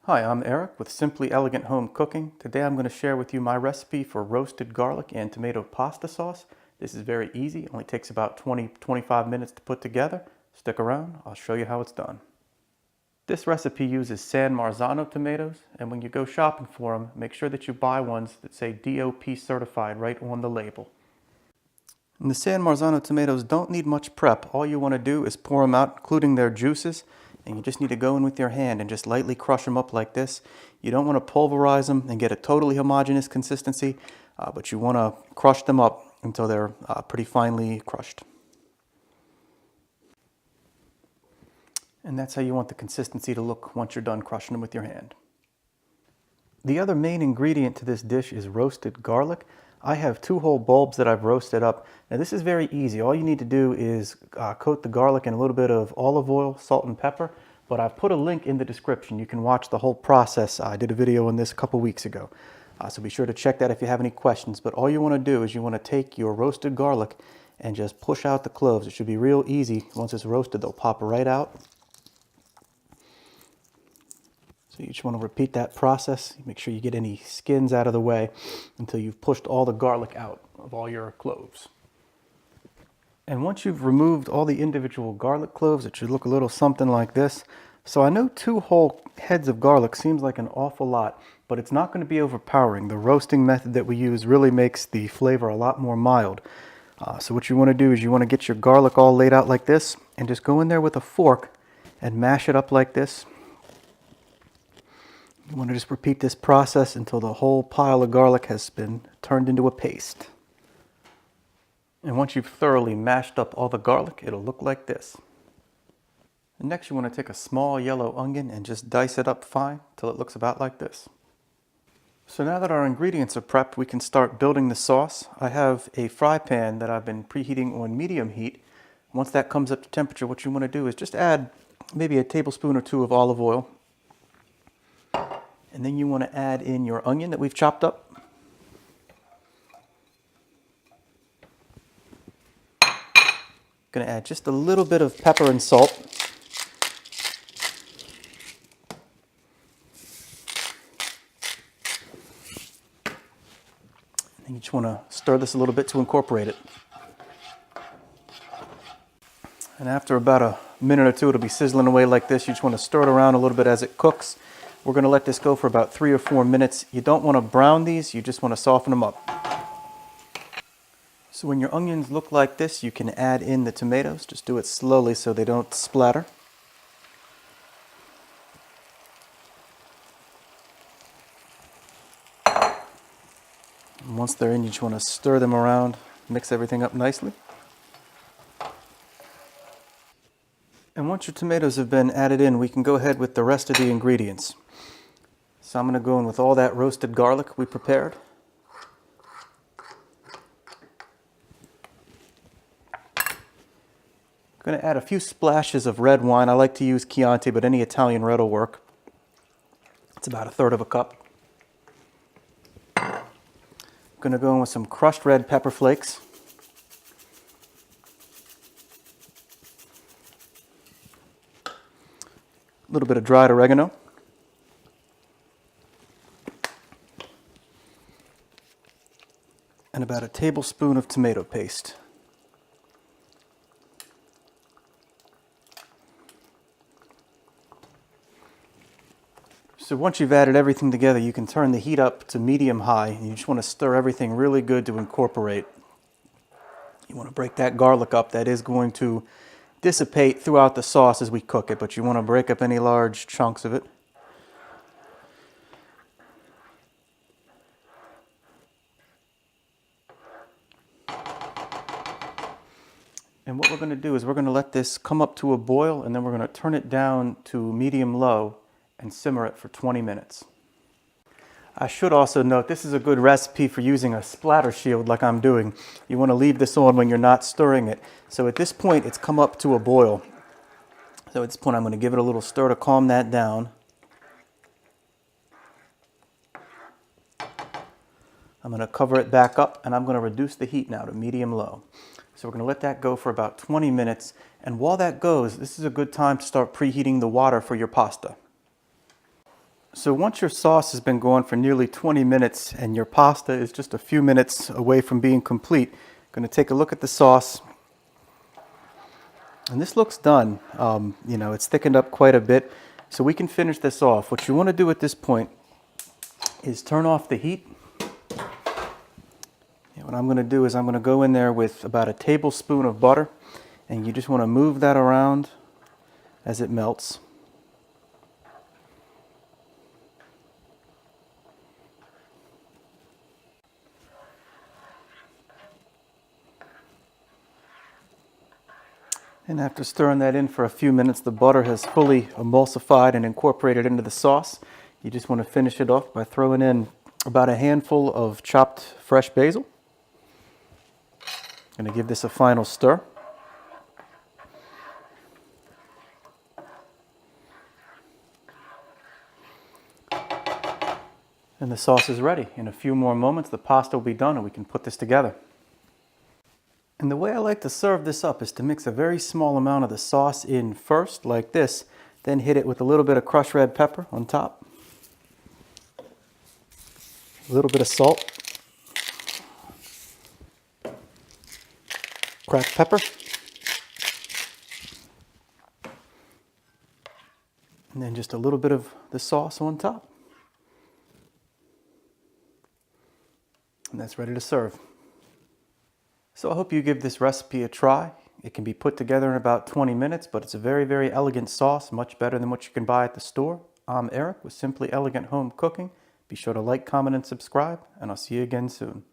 Hi, I'm Eric with Simply Elegant Home Cooking. Today I'm going to share with you my recipe for roasted garlic and tomato pasta sauce. This is very easy, it only takes about 20-25 minutes to put together. Stick around, I'll show you how it's done. This recipe uses San Marzano tomatoes, and when you go shopping for them, make sure that you buy ones that say D.O.P certified right on the label. And the San Marzano tomatoes don't need much prep. All you want to do is pour them out, including their juices, and you just need to go in with your hand and just lightly crush them up like this. You don't want to pulverize them and get a totally homogeneous consistency, but you want to crush them up until they're pretty finely crushed. And that's how you want the consistency to look once you're done crushing them with your hand. The other main ingredient to this dish is roasted garlic. I have 2 whole bulbs that I've roasted up. Now this is very easy. All you need to do is coat the garlic in a little bit of olive oil, salt and pepper, but I've put a link in the description. You can watch the whole process. I did a video on this a couple weeks ago. So be sure to check that if you have any questions. But all you want to do is you want to take your roasted garlic and just push out the cloves. It should be real easy. Once it's roasted, they'll pop right out. So you just want to repeat that process. Make sure you get any skins out of the way until you've pushed all the garlic out of all your cloves. And once you've removed all the individual garlic cloves, it should look a little something like this. So I know 2 whole heads of garlic seems like an awful lot, but it's not going to be overpowering. The roasting method that we use really makes the flavor a lot more mild. So what you want to do is you want to get your garlic all laid out like this and just go in there with a fork and mash it up like this. You want to just repeat this process until the whole pile of garlic has been turned into a paste. And once you've thoroughly mashed up all the garlic, it'll look like this. And next you want to take a small yellow onion and just dice it up fine till it looks about like this. So now that our ingredients are prepped, we can start building the sauce. I have a fry pan that I've been preheating on medium heat. Once that comes up to temperature, what you want to do is just add maybe a tablespoon or 2 of olive oil. And then you want to add in your onion that we've chopped up. Going to add just a little bit of pepper and salt. And you just want to stir this a little bit to incorporate it. And after about a minute or 2, it'll be sizzling away like this. You just want to stir it around a little bit as it cooks. We're going to let this go for about 3 or 4 minutes. You don't want to brown these, you just want to soften them up. So when your onions look like this, you can add in the tomatoes. Just do it slowly so they don't splatter. And once they're in, you just want to stir them around, mix everything up nicely. And once your tomatoes have been added in, we can go ahead with the rest of the ingredients. So I'm going to go in with all that roasted garlic we prepared. I'm going to add a few splashes of red wine. I like to use Chianti, but any Italian red will work. It's about 1/3 cup. I'm going to go in with some crushed red pepper flakes. A little bit of dried oregano. And about a tablespoon of tomato paste. So once you've added everything together, you can turn the heat up to medium-high, and you just want to stir everything really good to incorporate. You want to break that garlic up. That is going to dissipate throughout the sauce as we cook it, but you want to break up any large chunks of it. And what we're going to do is we're going to let this come up to a boil, and then we're going to turn it down to medium-low and simmer it for 20 minutes. I should also note this is a good recipe for using a splatter shield like I'm doing. You want to leave this on when you're not stirring it. So at this point it's come up to a boil. So at this point I'm going to give it a little stir to calm that down. I'm going to cover it back up, and I'm going to reduce the heat now to medium-low. So we're going to let that go for about 20 minutes. And while that goes, this is a good time to start preheating the water for your pasta. So once your sauce has been going for nearly 20 minutes and your pasta is just a few minutes away from being complete, I'm going to take a look at the sauce. And this looks done. You know, it's thickened up quite a bit, so we can finish this off. What you want to do at this point is turn off the heat. And what I'm going to do is I'm going to go in there with about a tablespoon of butter, and you just want to move that around as it melts. And after stirring that in for a few minutes, the butter has fully emulsified and incorporated into the sauce. You just want to finish it off by throwing in about a handful of chopped fresh basil. I'm going to give this a final stir. And the sauce is ready. In a few more moments, the pasta will be done and we can put this together. And the way I like to serve this up is to mix a very small amount of the sauce in first, like this, then hit it with a little bit of crushed red pepper on top, a little bit of salt, cracked pepper, and then just a little bit of the sauce on top. And that's ready to serve. So I hope you give this recipe a try. It can be put together in about 20 minutes, but it's a very, very elegant sauce, much better than what you can buy at the store. I'm Eric with Simply Elegant Home Cooking. Be sure to like, comment, and subscribe, and I'll see you again soon.